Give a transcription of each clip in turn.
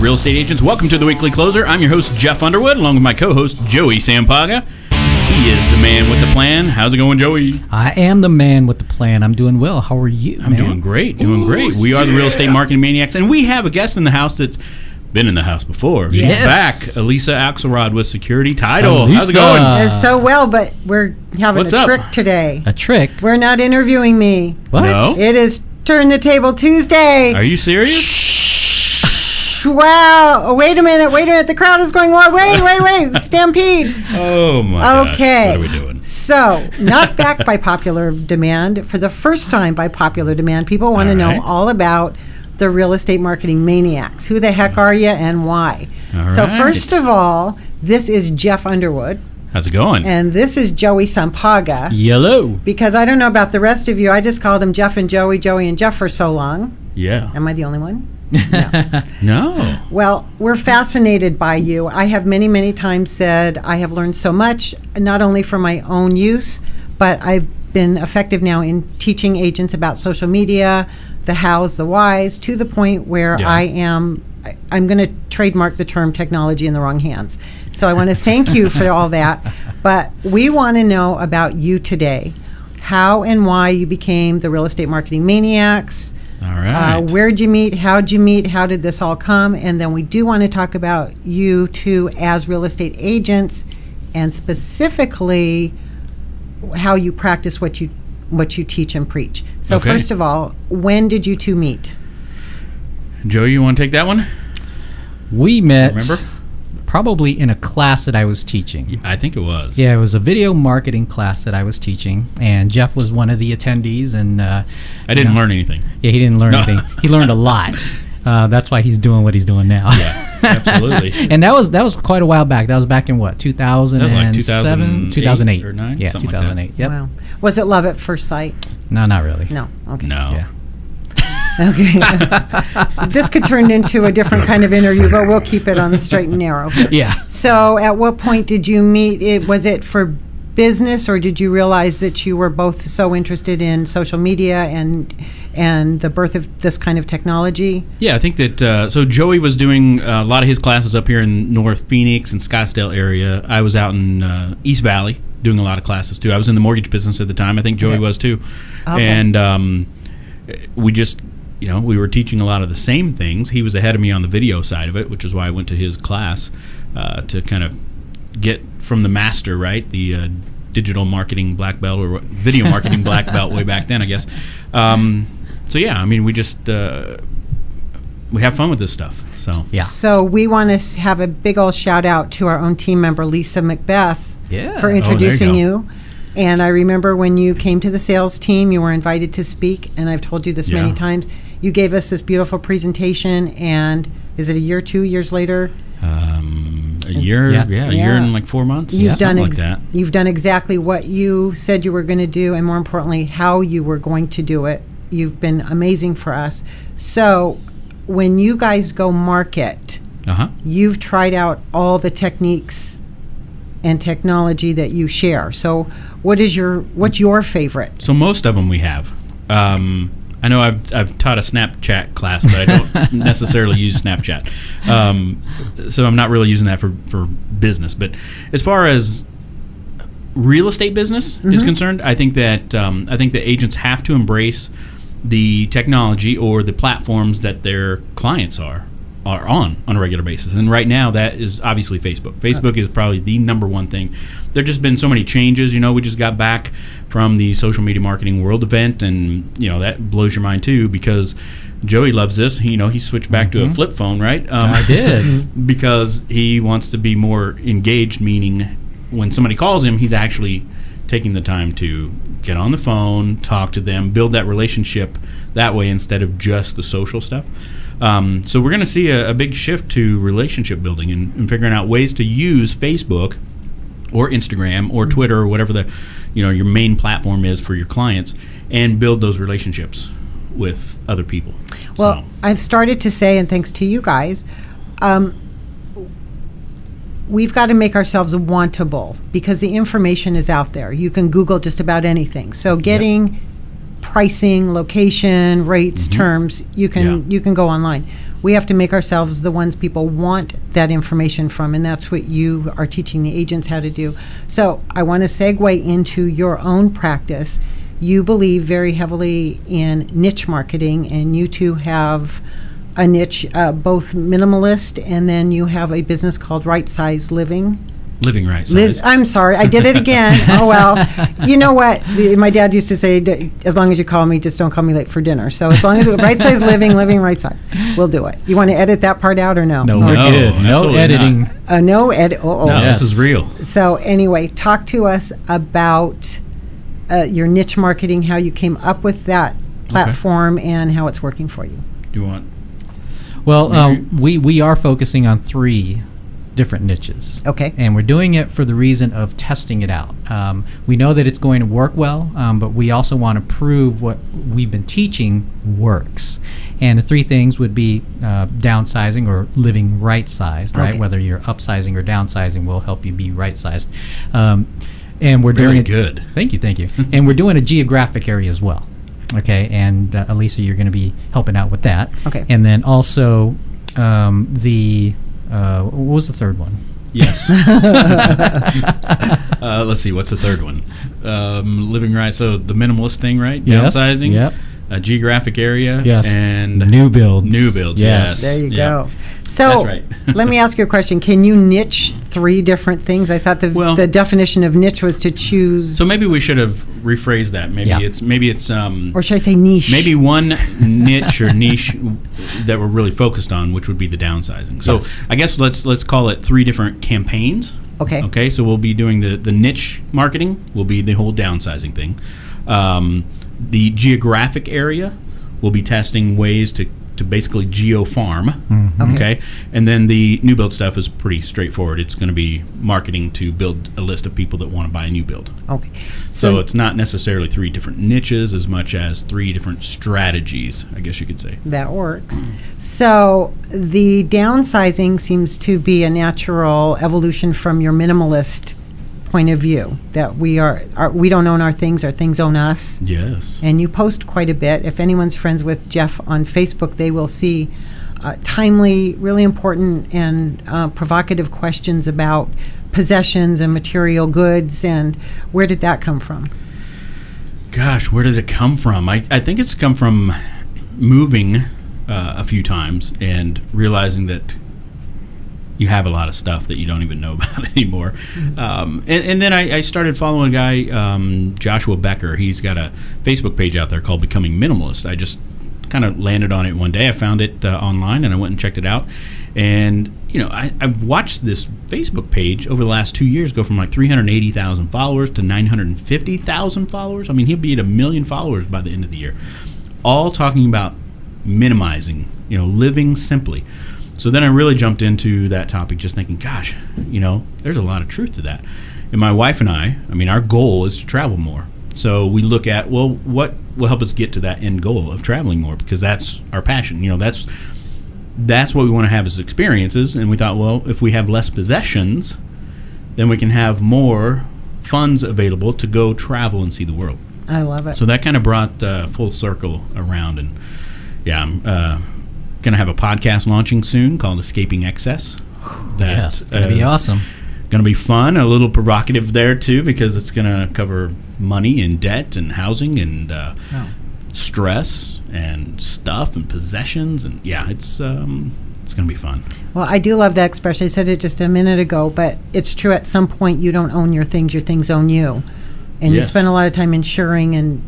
real estate agents. Welcome to the Weekly Closer. I'm your host, Jeff Underwood, along with my co-host, Joey Sampaga. He is the man with the plan. How's it going, Joey? I am the man with the plan. I'm doing well. How are you, I'm doing great, We are the Real Estate Marketing Maniacs, and we have a guest in the house that's been in the house before. She's back. Alyssa Axelrod with Security Title. Alyssa. How's it going? It's so well, but we're having What's a up? trick today. A trick? We're not interviewing me. What? No? It is Turn the Table Tuesday. Are you serious? Wow. Oh, wait a minute. The crowd is going wild. Wait. Stampede. Oh, my gosh. Okay. What are we doing? So, not backed by popular demand. For the first time by popular demand, people want to know all about the Real Estate Marketing Maniacs. Who the heck are you and why? So, first of all, this is Jeff Underwood. How's it going? And this is Joey Sampaga. Yellow. Because I don't know about the rest of you. I just called them Jeff and Joey, Joey and Jeff for so long. Yeah. Am I the only one? No. Well, we're fascinated by you. I have many times said I have learned so much, not only for my own use, but I've been effective now in teaching agents about social media, the hows, the whys, to the point where I'm going to trademark the term technology in the wrong hands. So I want to thank you for all that. But we want to know about you today, how and why you became the Real Estate Marketing Maniacs. All right. Where'd you meet? How'd you meet? How did this all come? And then we do want to talk about you two as real estate agents, and specifically how you practice what you teach and preach. So first of all, when did you two meet? Joey, you want to take that one? We met Remember? probably in a class that I was teaching. I think it was. Yeah, it was a video marketing class that I was teaching, and Jeff was one of the attendees. And I didn't learn anything. Yeah, he didn't learn anything. He learned a lot. That's why he's doing what he's doing now. Yeah, absolutely. And that was quite a while back. That was back in what, 2007? That was like 2008 or 9? Yeah, something 2008. Like that. Yep. Wow. Was it love at first sight? No, not really. No. Okay. No. Yeah. Okay. This could turn into a different kind of interview, but we'll keep it on the straight and narrow. Yeah. So at what point did you meet? Was it for business, or did you realize that you were both so interested in social media and the birth of this kind of technology? Yeah, I think that, so Joey was doing a lot of his classes up here in North Phoenix and Scottsdale area. I was out in East Valley doing a lot of classes too. I was in the mortgage business at the time. I think Joey was too. Okay. And we just, we were teaching a lot of the same things. He was ahead of me on the video side of it, which is why I went to his class to kind of get from the master, right? The digital marketing black belt, or video marketing black belt way back then, I guess. So yeah, I mean, we just we have fun with this stuff. So yeah. So we want to have a big old shout out to our own team member Lisa Macbeth for introducing you. And I remember when you came to the sales team, you were invited to speak, and I've told you this many times. You gave us this beautiful presentation, and is it a year, 2 years later? A year, a year and like 4 months, something like that. You've done exactly what you said you were going to do, and more importantly, how you were going to do it. You've been amazing for us. So when you guys go market, you've tried out all the techniques and technology that you share. So what's your favorite? So most of them we have. I know I've taught a Snapchat class, but I don't necessarily use Snapchat. So I'm not really using that for business. But as far as real estate business is concerned, I think that the agents have to embrace the technology or the platforms that their clients are on a regular basis. And right now, that is obviously Facebook. Facebook is probably the number one thing. There just been so many changes. We just got back from the Social Media Marketing World event, and that blows your mind too, because Joey loves this. He switched back to a flip phone, right? I did. Because he wants to be more engaged, meaning when somebody calls him, he's actually taking the time to get on the phone, talk to them, build that relationship that way instead of just the social stuff. So we're going to see a big shift to relationship building and figuring out ways to use Facebook or Instagram or Twitter or whatever your main platform is for your clients, and build those relationships with other people. Well, I've started to say, and thanks to you guys, we've got to make ourselves wantable, because the information is out there. You can Google just about anything. So getting pricing, location, rates, terms, you can go online. we have to make ourselves the ones people want that information from, and that's what you are teaching the agents how to do. So I want to segue into your own practice. You believe very heavily in niche marketing, and you two have a niche, both minimalist, and then you have a business called Right Size Living. Living right size. I'm sorry, I did it again. Oh, well. You know what? My dad used to say, as long as you call me, just don't call me late for dinner. So as long as Right Size Living right size, we'll do it. You want to edit that part out or no? No, we're good. No editing. No edit. Oh, no, yes. This is real. So anyway, talk to us about your niche marketing, how you came up with that platform, and how it's working for you. Do you want? Well, we are focusing on 3 different niches. Okay. And we're doing it for the reason of testing it out. We know that it's going to work well, but we also want to prove what we've been teaching works. And the 3 things would be downsizing or living right-sized, right? Okay. Whether you're upsizing or downsizing will help you be right-sized. And we're Very doing good. Thank you. And we're doing a geographic area as well. Okay, and Alyssa, you're going to be helping out with that. Okay. And then also what was the third one? Yes. Let's see. What's the third one? Living right. So the minimalist thing, right? Yes. Downsizing. Yep. A geographic area. Yes. And new builds. New builds. Yes. Yes. There you Yep. go. So That's right. let me ask you a question. Can you niche 3 different things? I thought the definition of niche was to choose. So maybe we should have rephrased that. Maybe it's or should I say niche? maybe one niche or niche that we're really focused on, which would be the downsizing. So Yes. I guess let's call it 3 different campaigns. Okay. Okay. So we'll be doing the niche marketing. Will be the whole downsizing thing. The geographic area. We'll be testing ways to basically geo-farm, okay? And then the new build stuff is pretty straightforward. It's going to be marketing to build a list of people that want to buy a new build. Okay. So it's not necessarily 3 different niches as much as 3 different strategies, I guess you could say. That works. So the downsizing seems to be a natural evolution from your minimalist point of view, that we don't own our things own us. Yes. And you post quite a bit. If anyone's friends with Jeff on Facebook, they will see timely, really important and provocative questions about possessions and material goods. And where did that come from? Gosh, where did it come from? I think it's come from moving a few times and realizing that you have a lot of stuff that you don't even know about anymore. And then I started following a guy, Joshua Becker. He's got a Facebook page out there called Becoming Minimalist. I just kind of landed on it one day. I found it online, and I went and checked it out. And, I've watched this Facebook page over the last 2 years go from like 380,000 followers to 950,000 followers. I mean, he'll be at 1 million followers by the end of the year. All talking about minimizing, living simply. So then I really jumped into that topic just thinking, gosh, there's a lot of truth to that. And my wife and I our goal is to travel more. So we look at, well, what will help us get to that end goal of traveling more? Because that's our passion. That's what we want to have as experiences. And we thought, well, if we have less possessions, then we can have more funds available to go travel and see the world. I love it. So that kind of brought full circle around. And I'm going to have a podcast launching soon called Escaping Excess. Yes, it's going to be awesome. Going to be fun, a little provocative there too, because it's going to cover money and debt and housing and stress and stuff and possessions, and it's going to be fun. Well, I do love that expression. I said it just a minute ago, but it's true. At some point, you don't own your things own you, and you spend a lot of time insuring and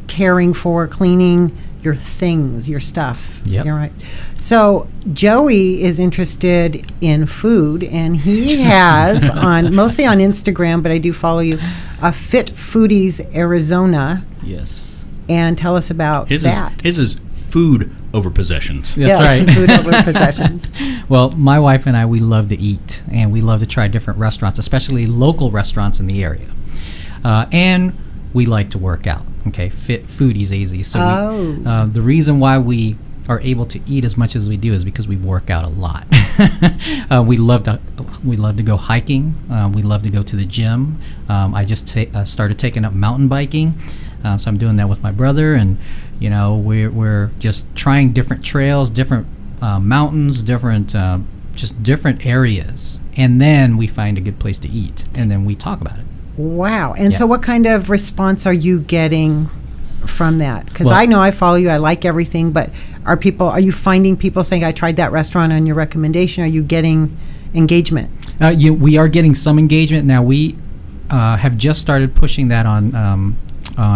caring for, cleaning your things, your stuff. Yep. You're right. So Joey is interested in food, and he has mostly on Instagram, but I do follow you, Fit Foodies Arizona. Yes. And tell us about that. His is food over possessions. That's right. Food over possessions. Well, my wife and I, we love to eat, and we love to try different restaurants, especially local restaurants in the area. And we like to work out. Okay, Fit Foodies AZ. So the reason why we are able to eat as much as we do is because we work out a lot. We love to go hiking. We love to go to the gym. I just started taking up mountain biking, so I'm doing that with my brother, and we're just trying different trails, different mountains, different just different areas, and then we find a good place to eat, and then we talk about it. Wow. And Yeah. so what kind of response are you getting from that? Because Well- I know I follow you, I like everything, but are you finding people saying, I tried that restaurant on your recommendation? Are you getting engagement? We are getting some engagement now. We have just started pushing that on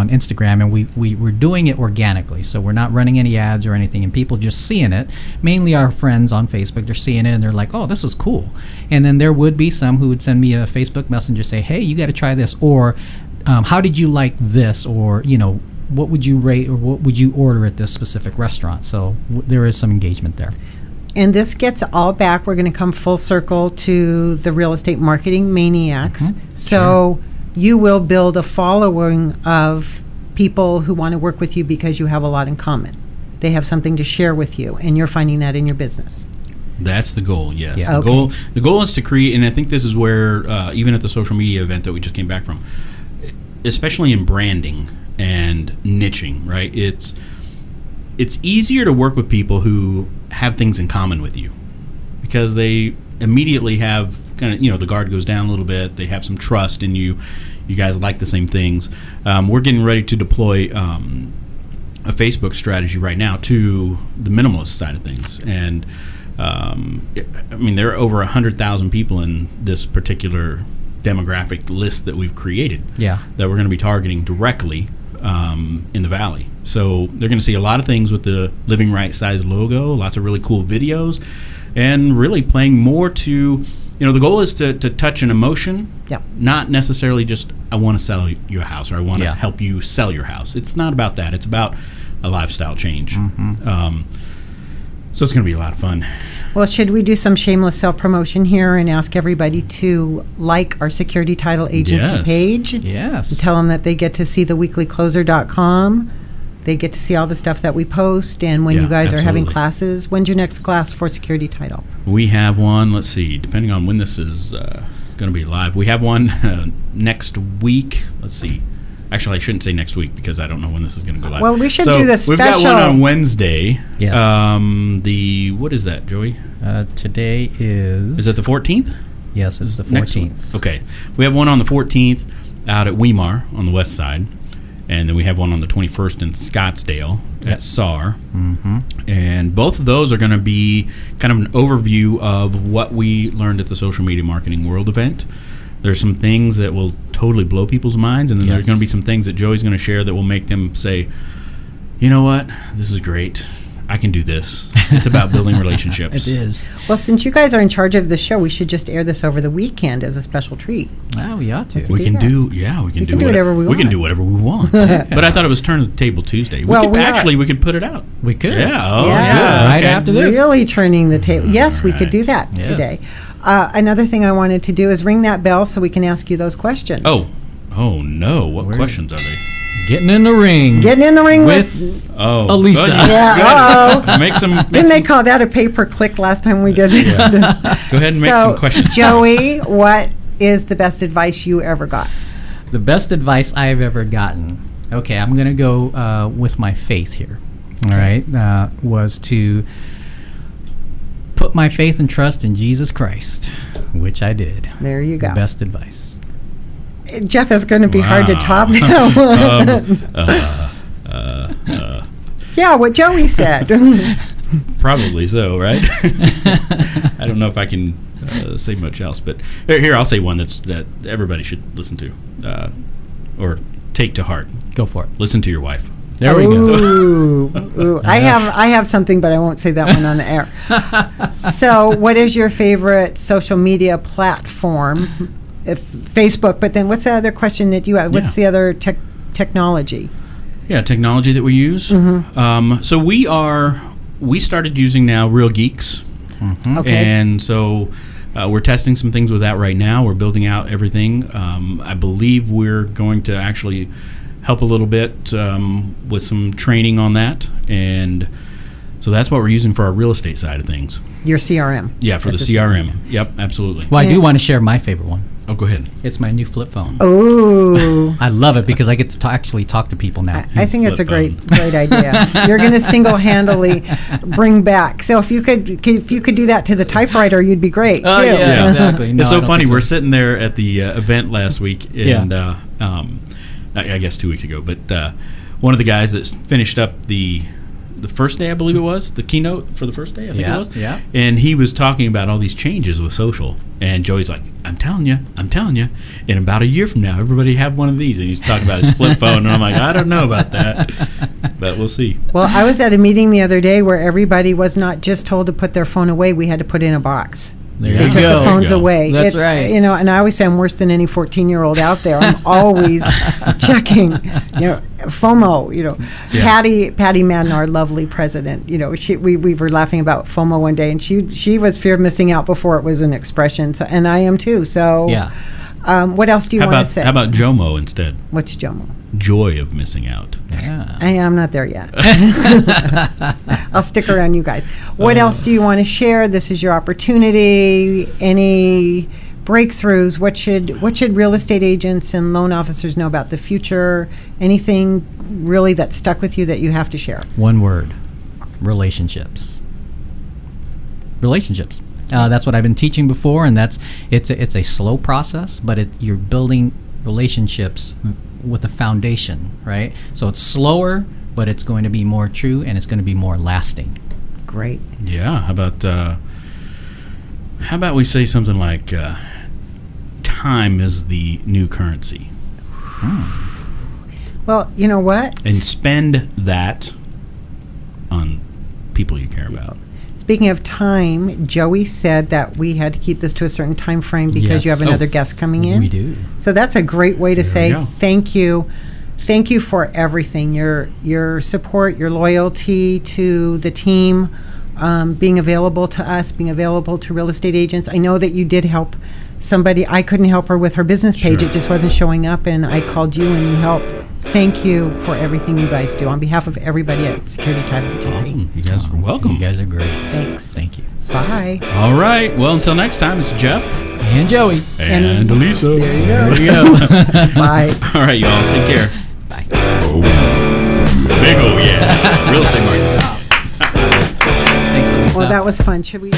Instagram, and we're doing it organically. So we're not running any ads or anything, and people just seeing it. Mainly our friends on Facebook, they're seeing it and they're like, "Oh, this is cool." And then there would be some who would send me a Facebook messenger, say, "Hey, you got to try this," or "How did you like this?" Or what would you rate, or what would you order at this specific restaurant? So there is some engagement there. And this gets all back. We're going to come full circle to the real estate marketing maniacs. So you will build a following of people who want to work with you because you have a lot in common. They have something to share with you, and you're finding that in your business. That's the goal, yes. Yeah. The goal is to create, and I think this is where, even at the social media event that we just came back from, especially in branding and niching, right? It's easier to work with people who have things in common with you because they immediately have kind of, the guard goes down a little bit. They have some trust in you. You guys like the same things. We're getting ready to deploy a Facebook strategy right now to the minimalist side of things. And, there are over 100,000 people in this particular demographic list that we've created Yeah. that we're going to be targeting directly in the Valley. So they're going to see a lot of things with the Living Right size logo, lots of really cool videos, and really playing more to, the goal is to touch an emotion, not necessarily just, I want to sell you a house or I want to help you sell your house. It's not about that. It's about a lifestyle change. So it's going to be a lot of fun. Well, should we do some shameless self-promotion here and ask everybody to like our Security Title Agency page? Yes. And tell them that they get to see theweeklycloser.com. They get to see all the stuff that we post, and when you guys are having classes. When's your next class for Security Title? We have one, let's see, depending on when this is going to be live. We have one next week. Let's see. Actually, I shouldn't say next week because I don't know when this is going to go live. Well, we should do the special. We've got one on Wednesday. Yes. What is that, Joey? Today is... Is it the 14th? Yes, it's the 14th. Next one. Okay. We have one on the 14th out at Weimar on the west side. And then we have one on the 21st in Scottsdale at SAR. And both of those are going to be kind of an overview of what we learned at the Social Media Marketing World event. There's some things that will totally blow people's minds, and then there's going to be some things that Joey's going to share that will make them say, you know what, this is great. I can do this. It's about building relationships. It is. Well, since you guys are in charge of the show, we should just air this over the weekend as a special treat. Oh, we ought to. We can do whatever we want. We can do whatever we want. But I thought it was Turn the Table Tuesday. We could put it out. We could. Yeah. Oh, Yeah. Right after this. Really turning the table. Yes, we could do that today. Another thing I wanted to do is ring that bell so we can ask you those questions. Oh no. What questions are they? Getting in the ring. Getting in the ring with Alyssa. Yeah. Make some. Didn't they call that a pay-per-click last time we did it? Go ahead and make some questions. Joey, what is the best advice you ever got? The best advice I've ever gotten. Okay, I'm going to go with my faith here. All right. Was to put my faith and trust in Jesus Christ, which I did. There you go. The best advice. Jeff, is going to be hard to top that one. Yeah, what Joey said. Probably so, right? I don't know if I can say much else, but here I'll say one that everybody should listen to or take to heart. Go for it. Listen to your wife. There we go. Ooh. I have something, but I won't say that one on the air. So, what is your favorite social media platform? If Facebook, but then what's the other question that you have? What's the other technology? Yeah, technology that we use. So we started using now Real Geeks. Okay. And so we're testing some things with that right now. We're building out everything. I believe we're going to actually help a little bit with some training on that. And so that's what we're using for our real estate side of things. Your CRM. Yeah, for the CRM. Yep, absolutely. Well, I do want to share my favorite one. Oh, go ahead. It's my new flip phone. Oh, I love it because I get to actually talk to people now. I think it's a flip great idea. You're going to single-handedly bring back. So if you could do that to the typewriter, you'd be great Oh, too. yeah, exactly. No, It's I so don't funny. think We're sitting there at the event last week, and I guess 2 weeks ago. But one of the guys that finished up the first day, I believe it was, the keynote for the first day, I think it was. Yeah. And he was talking about all these changes with social. And Joey's like, I'm telling you, in about a year from now, everybody have one of these. And he's talking about his flip phone. And I'm like, I don't know about that. But we'll see. Well, I was at a meeting the other day where everybody was not just told to put their phone away. We had to put it in a box. There They you took go. the phones There you go. away. That's right. You know, and I always say I'm worse than any 14-year-old out there. I'm always checking, FOMO, Yeah. Patty Madden, our lovely president, we were laughing about FOMO one day, and she was fear of missing out before it was an expression, so, and I am too. So, Yeah. What else do you want to say? How about JOMO instead? What's JOMO? Joy of missing out. Yeah. I'm not there yet. I'll stick around, you guys. What else do you want to share? This is your opportunity. Any breakthroughs? What should real estate agents and loan officers know about the future? Anything really that stuck with you that you have to share? One word: relationships. Relationships. That's what I've been teaching before, and it's a slow process, but you're building relationships with a foundation, right? So it's slower, but it's going to be more true, and it's going to be more lasting. Great. Yeah. How about we say something like, time is the new currency. Well, you know what? And spend that on people you care about. Speaking of time, Joey said that we had to keep this to a certain time frame because you Yes. have another guest coming in. We do. So that's a great way to There say we go. thank you. Thank you for everything, your support, your loyalty to the team, being available to us, being available to real estate agents. I know that you did help somebody. I couldn't help her with her business page. Sure. It just wasn't showing up, and I called you and you helped. Thank you for everything you guys do on behalf of everybody at Security Title Agency. Awesome. You guys are welcome. You guys are great. Thanks. Thank you. Bye. All right. Well, until next time, it's Jeff And Joey. and Alyssa. There you go. Bye. All right, y'all. Take care. Bye. Big oh yeah. Real estate market. Thanks, Alyssa. Well, that was fun. Should we?